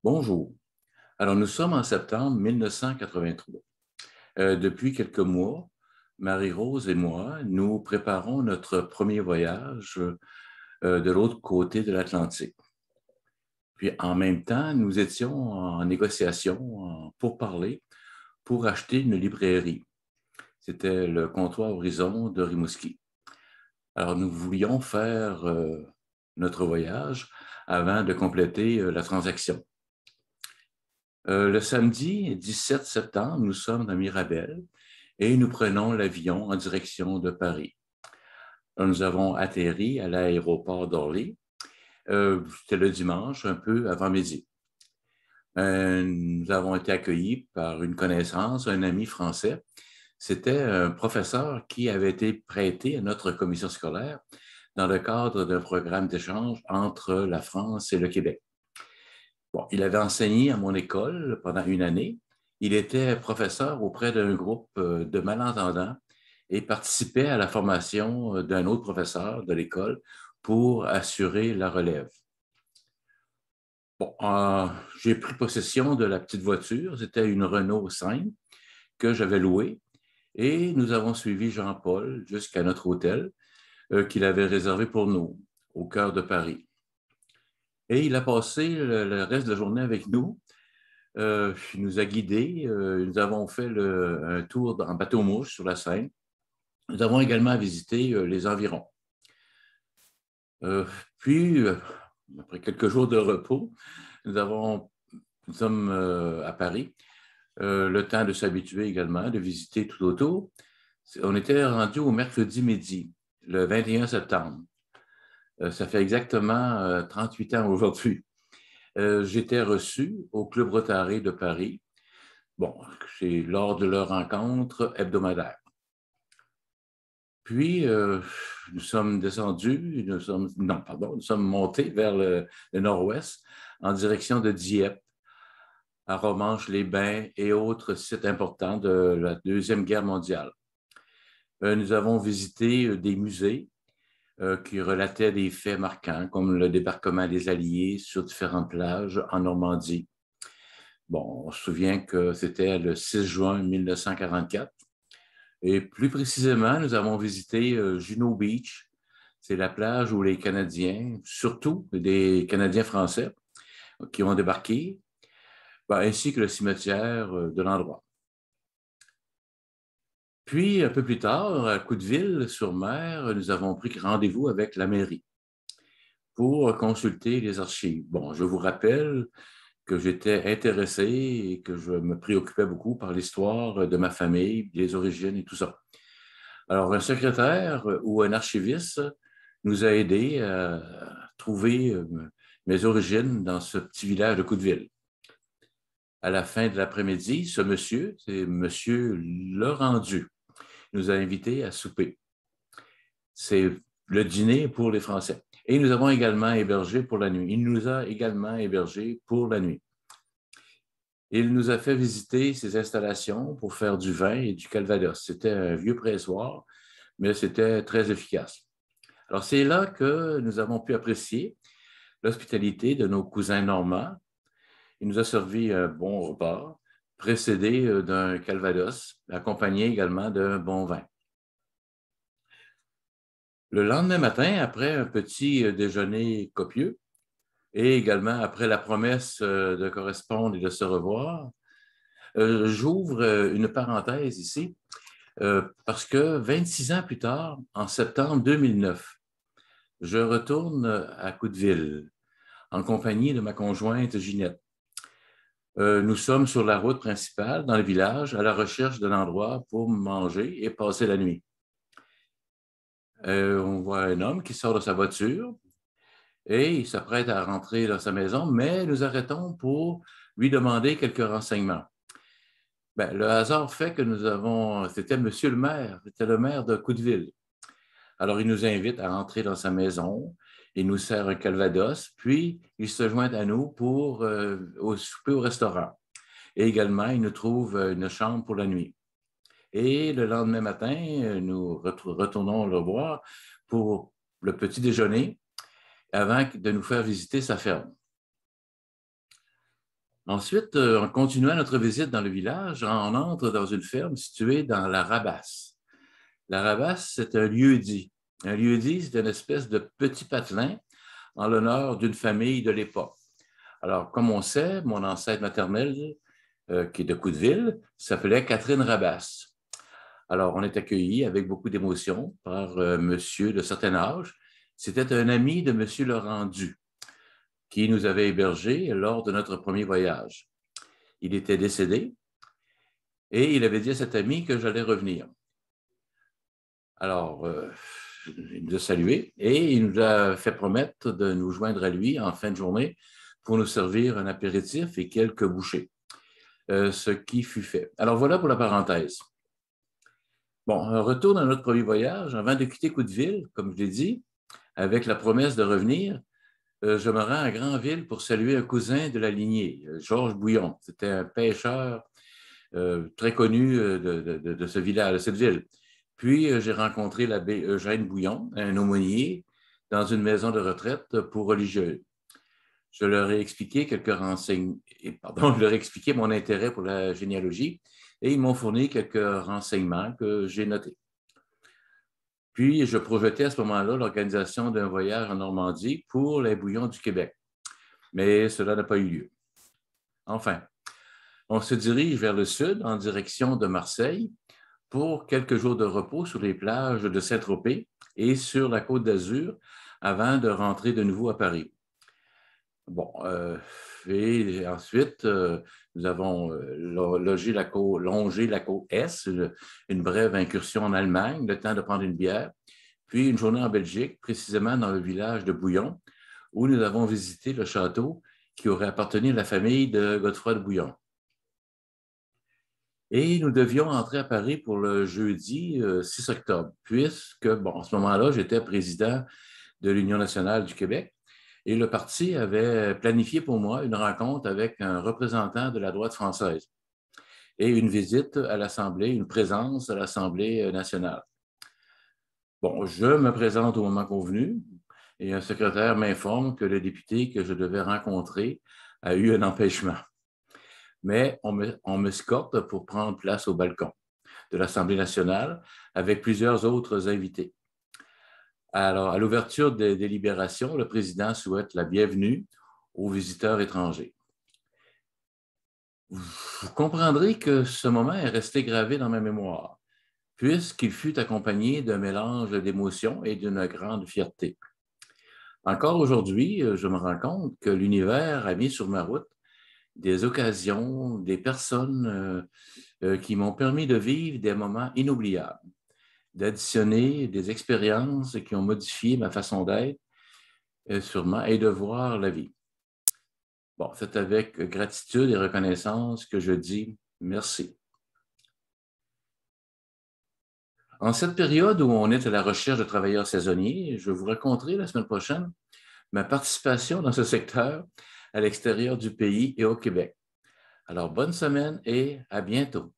Bonjour. Alors, nous sommes en septembre 1983. Depuis quelques mois, Marie-Rose et moi, nous préparons notre premier voyage de l'autre côté de l'Atlantique. Puis, en même temps, nous étions en négociation pour parler, pour acheter une librairie. C'était le Comptoir Horizon de Rimouski. Alors, nous voulions faire notre voyage avant de compléter la transaction. Le samedi 17 septembre, nous sommes dans Mirabel et nous prenons l'avion en direction de Paris. Nous avons atterri à l'aéroport d'Orly. C'était le dimanche, un peu avant midi. Nous avons été accueillis par une connaissance, un ami français. C'était un professeur qui avait été prêté à notre commission scolaire dans le cadre d'un programme d'échange entre la France et le Québec. Bon, il avait enseigné à mon école pendant une année. Il était professeur auprès d'un groupe de malentendants et participait à la formation d'un autre professeur de l'école pour assurer la relève. Bon, j'ai pris possession de la petite voiture. C'était une Renault 5 que j'avais louée et nous avons suivi Jean-Paul jusqu'à notre hôtel qu'il avait réservé pour nous au cœur de Paris. Et il a passé le reste de la journée avec nous. Il nous a guidés. Nous avons fait un tour en bateau-mouche sur la Seine. Nous avons également visité les environs. Puis, après quelques jours de repos, nous sommes à Paris. Le temps de s'habituer également, de visiter tout autour. On était rendu au mercredi midi, le 21 septembre. Ça fait exactement 38 ans aujourd'hui. J'étais reçu au Club Rotary de Paris. Bon, c'est lors de leur rencontre hebdomadaire. Puis, nous sommes descendus, nous sommes montés vers le nord-ouest en direction de Dieppe, à Romanche-les-Bains et autres sites importants de la Deuxième Guerre mondiale. Nous avons visité des musées qui relataient des faits marquants, comme le débarquement des Alliés sur différentes plages en Normandie. Bon, on se souvient que c'était le 6 juin 1944. Et plus précisément, nous avons visité Juno Beach. C'est la plage où les Canadiens, surtout des Canadiens français, qui ont débarqué, ainsi que le cimetière de l'endroit. Puis, un peu plus tard, à Couteville-sur-Mer, nous avons pris rendez-vous avec la mairie pour consulter les archives. Bon, je vous rappelle que j'étais intéressé et que je me préoccupais beaucoup par l'histoire de ma famille, les origines et tout ça. Alors, un secrétaire ou un archiviste nous a aidés à trouver mes origines dans ce petit village de Couteville. À la fin de l'après-midi, ce monsieur, c'est M. Laurent-Du, nous a invités à souper. C'est le dîner pour les Français. Et nous avons également hébergé pour la nuit. Il nous a également hébergés pour la nuit. Il nous a fait visiter ses installations pour faire du vin et du calvados. C'était un vieux pressoir, mais c'était très efficace. Alors, c'est là que nous avons pu apprécier l'hospitalité de nos cousins normands. Il nous a servi un bon repas, précédé d'un calvados, accompagné également d'un bon vin. Le lendemain matin, après un petit déjeuner copieux, et également après la promesse de correspondre et de se revoir, j'ouvre une parenthèse ici, parce que 26 ans plus tard, en septembre 2009, je retourne à Couteville en compagnie de ma conjointe Ginette. Nous sommes sur la route principale dans le village à la recherche d'un endroit pour manger et passer la nuit. On voit un homme qui sort de sa voiture et il s'apprête à rentrer dans sa maison, mais nous arrêtons pour lui demander quelques renseignements. Le hasard fait que c'était monsieur le maire, c'était le maire de Couteville. Alors, il nous invite à entrer dans sa maison, il nous sert un calvados, puis il se joint à nous pour souper au restaurant. Et également, il nous trouve une chambre pour la nuit. Et le lendemain matin, nous retournons le voir pour le petit déjeuner avant de nous faire visiter sa ferme. Ensuite, en continuant notre visite dans le village, on entre dans une ferme située dans la Rabasse. La Rabasse, c'est un lieu-dit. Un lieu-dit, c'est une espèce de petit patelin en l'honneur d'une famille de l'époque. Alors, comme on sait, mon ancêtre maternel, qui est de Coudeville, s'appelait Catherine Rabasse. Alors, on est accueillis avec beaucoup d'émotion par monsieur de certain âge. C'était un ami de monsieur Laurent Du, qui nous avait hébergés lors de notre premier voyage. Il était décédé et il avait dit à cet ami que j'allais revenir. Alors, il nous a salués et il nous a fait promettre de nous joindre à lui en fin de journée pour nous servir un apéritif et quelques bouchées, ce qui fut fait. Alors, voilà pour la parenthèse. Bon, un retour dans notre premier voyage. Avant de quitter Coudeville, comme je l'ai dit, avec la promesse de revenir, je me rends à Granville pour saluer un cousin de la lignée, Georges Bouillon. C'était un pêcheur très connu de ce village, de cette ville. Puis, j'ai rencontré l'abbé Eugène Bouillon, un aumônier, dans une maison de retraite pour religieux. Je leur ai expliqué je leur ai expliqué mon intérêt pour la généalogie et ils m'ont fourni quelques renseignements que j'ai notés. Puis, je projetais à ce moment-là l'organisation d'un voyage en Normandie pour les Bouillons du Québec. Mais cela n'a pas eu lieu. Enfin, on se dirige vers le sud en direction de Marseille pour quelques jours de repos sur les plages de Saint-Tropez et sur la Côte d'Azur avant de rentrer de nouveau à Paris. Bon, et ensuite, nous avons longé la côte Est, une brève incursion en Allemagne, le temps de prendre une bière, puis une journée en Belgique, précisément dans le village de Bouillon, où nous avons visité le château qui aurait appartenu à la famille de Godefroy de Bouillon. Et nous devions entrer à Paris pour le jeudi 6 octobre, puisque, bon, à ce moment-là, j'étais président de l'Union nationale du Québec et le parti avait planifié pour moi une rencontre avec un représentant de la droite française et une visite à l'Assemblée, une présence à l'Assemblée nationale. Bon, je me présente au moment convenu et un secrétaire m'informe que le député que je devais rencontrer a eu un empêchement. Mais on m'escorte pour prendre place au balcon de l'Assemblée nationale avec plusieurs autres invités. Alors, à l'ouverture des délibérations, le président souhaite la bienvenue aux visiteurs étrangers. Vous comprendrez que ce moment est resté gravé dans ma mémoire, puisqu'il fut accompagné d'un mélange d'émotions et d'une grande fierté. Encore aujourd'hui, je me rends compte que l'univers a mis sur ma route des occasions, des personnes qui m'ont permis de vivre des moments inoubliables, d'additionner des expériences qui ont modifié ma façon d'être, sûrement, et de voir la vie. Bon, c'est avec gratitude et reconnaissance que je dis merci. En cette période où on est à la recherche de travailleurs saisonniers, je vais vous raconter la semaine prochaine ma participation dans ce secteur à l'extérieur du pays et au Québec. Alors, bonne semaine et à bientôt.